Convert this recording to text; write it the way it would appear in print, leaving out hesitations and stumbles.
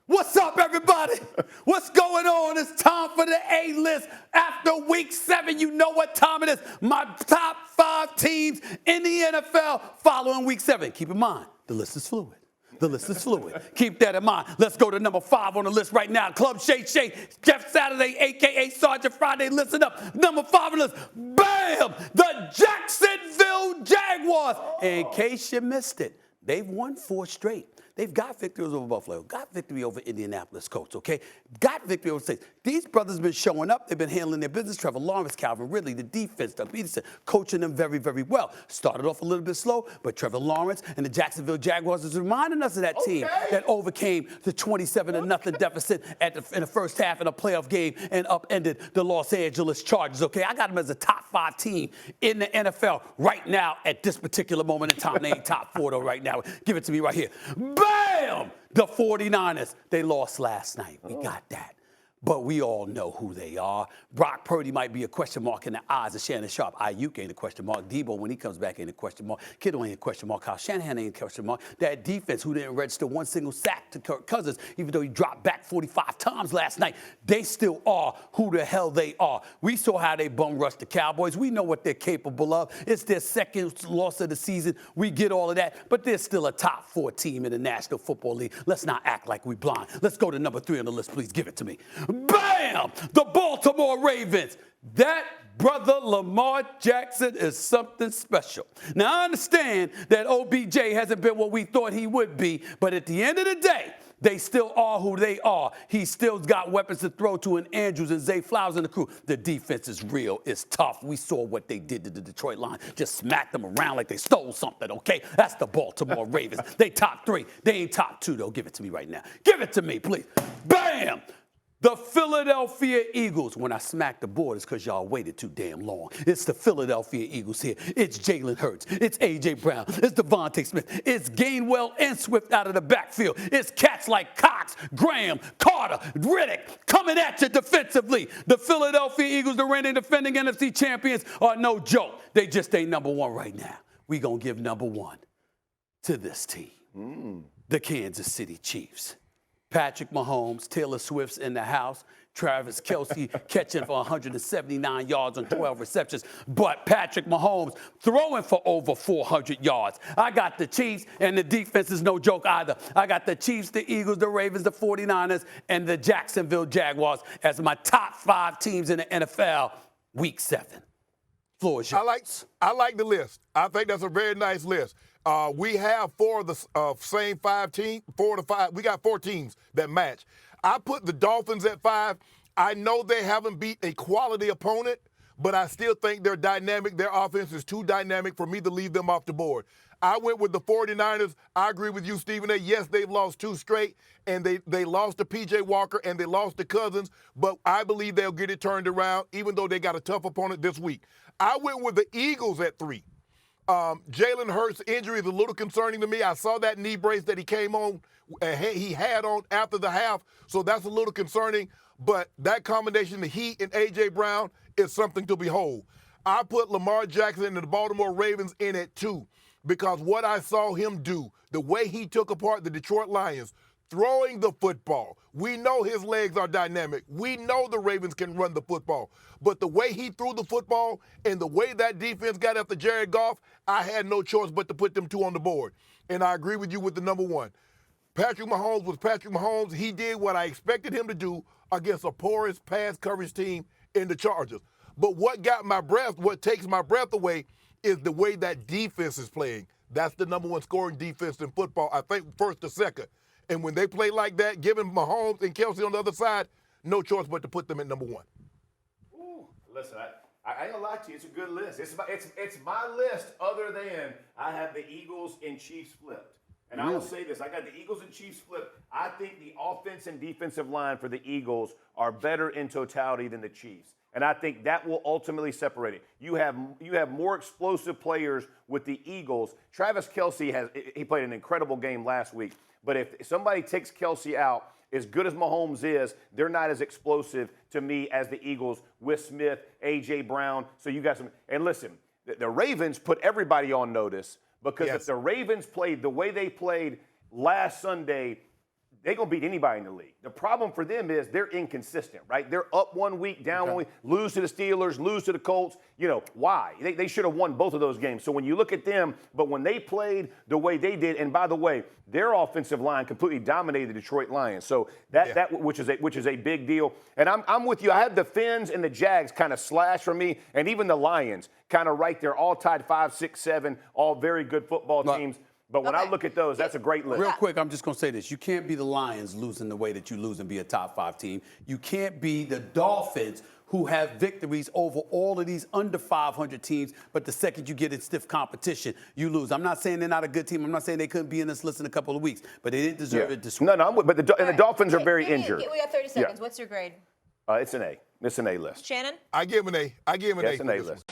What's up, everybody? What's going on? It's time for the A-list. After week 7, you know what time it is. My top 5 teams in the NFL following week 7. Keep in mind, the list is fluid. The list is fluid. Keep that in mind. Let's go to number 5 on the list right now. Club Shay Shay, Jeff Saturday, a.k.a. Sergeant Friday. Listen up. Number 5 on the list. Bam! The Jacksonville Jaguars. In case you missed it, they've won 4 straight. They've got victories over Buffalo, got victory over Indianapolis Colts, okay? Got victory over Saints. These brothers been showing up. They've been handling their business. Trevor Lawrence, Calvin Ridley, the defense, Doug Peterson, coaching them very, very well. Started off a little bit slow, but Trevor Lawrence and the Jacksonville Jaguars is reminding us of that team that overcame the 27-0 deficit in the first half in a playoff game and upended the Los Angeles Chargers, okay? I got them as a top 5 team in the NFL right now at this particular moment in time. They ain't top 4, though, right now. Give it to me right here. Bam! The 49ers, they lost last night. We got that. But we all know who they are. Brock Purdy might be a question mark in the eyes of Shannon Sharpe. Ayuk ain't a question mark. Debo, when he comes back, ain't a question mark. Kittle ain't a question mark. Kyle Shanahan ain't a question mark. That defense, who didn't register one single sack to Kirk Cousins, even though he dropped back 45 times last night, they still are who the hell they are. We saw how they bum rushed the Cowboys. We know what they're capable of. It's their second loss of the season. We get all of that. But they're still a top 4 team in the National Football League. Let's not act like we blind. Let's go to number 3 on the list, please. Give it to me. Bam! The Baltimore Ravens. That brother Lamar Jackson is something special. Now, I understand that OBJ hasn't been what we thought he would be, but at the end of the day, they still are who they are. He still got weapons to throw to in Andrews and Zay Flowers and the crew. The defense is real. It's tough. We saw what they did to the Detroit line. Just smacked them around like they stole something, okay? That's the Baltimore Ravens. They top 3. They ain't top 2, though. Give it to me right now. Give it to me, please. Bam! The Philadelphia Eagles. When I smack the board, it's because y'all waited too damn long. It's the Philadelphia Eagles here. It's Jalen Hurts. It's A.J. Brown. It's Devontae Smith. It's Gainwell and Swift out of the backfield. It's cats like Cox, Graham, Carter, Riddick coming at you defensively. The Philadelphia Eagles, the reigning defending NFC champions, are no joke. They just ain't number 1 right now. We gonna give number 1 to this team, the Kansas City Chiefs. Patrick Mahomes, Taylor Swift's in the house. Travis Kelce catching for 179 yards on 12 receptions. But Patrick Mahomes throwing for over 400 yards. I got the Chiefs, and the defense is no joke either. I got the Chiefs, the Eagles, the Ravens, the 49ers, and the Jacksonville Jaguars as my top 5 teams in the NFL week 7. Floor is yours. I like the list. I think that's a very nice list. We have 4 of the same 5 teams, 4 to 5. We got 4 teams that match. I put the Dolphins at 5. I know they haven't beat a quality opponent, but I still think they're dynamic. Their offense is too dynamic for me to leave them off the board. I went with the 49ers. I agree with you, Stephen A. Yes, they've lost 2 straight, and they lost to P.J. Walker, and they lost to Cousins, but I believe they'll get it turned around, even though they got a tough opponent this week. I went with the Eagles at 3. Jalen Hurts' injury is a little concerning to me. I saw that knee brace that he came on, he had on after the half, so that's a little concerning. But that combination of Heat and A.J. Brown is something to behold. I put Lamar Jackson and the Baltimore Ravens in at 2 because what I saw him do, the way he took apart the Detroit Lions, throwing the football. We know his legs are dynamic. We know the Ravens can run the football. But the way he threw the football and the way that defense got after Jared Goff, I had no choice but to put them 2 on the board. And I agree with you with the number 1. Patrick Mahomes was Patrick Mahomes. He did what I expected him to do against a porous pass coverage team in the Chargers. But what takes my breath away is the way that defense is playing. That's the number 1 scoring defense in football, I think first to second. And when they play like that, giving Mahomes and Kelce on the other side, no choice but to put them at number 1. Ooh, listen, I ain't gonna lie to you. It's a good list. It's my list other than I have the Eagles and Chiefs flipped. And I will say this. I got the Eagles and Chiefs flipped. I think the offense and defensive line for the Eagles are better in totality than the Chiefs. And I think that will ultimately separate it. You have more explosive players with the Eagles. Travis Kelce he played an incredible game last week. But if somebody takes Kelce out, as good as Mahomes is, they're not as explosive to me as the Eagles with Smith, A.J. Brown. So you got some. And listen, the Ravens put everybody on notice because if the Ravens played the way they played last Sunday, they're going to beat anybody in the league. The problem for them is they're inconsistent, right? They're up 1 week, down 1 week, lose to the Steelers, lose to the Colts. You know, why? They should have won both of those games. So when you look at them, but when they played the way they did, and by the way, their offensive line completely dominated the Detroit Lions. So that which is a big deal. And I'm with you. I have the Fins and the Jags kind of slash for me, and even the Lions kind of right there, all tied 5, 6, 7, all very good football teams. But when I look at those, that's a great list. Real quick, I'm just going to say this. You can't be the Lions losing the way that you lose and be a top 5 team. You can't be the Dolphins who have victories over all of these under 500 teams, but the second you get in stiff competition, you lose. I'm not saying they're not a good team. I'm not saying they couldn't be in this list in a couple of weeks, but they didn't deserve it this week. No, but the Dolphins are very injured. We got 30 seconds. What's your grade? It's an A. It's an A list. Shannon? I give him an A. I give him an A. It's an A list.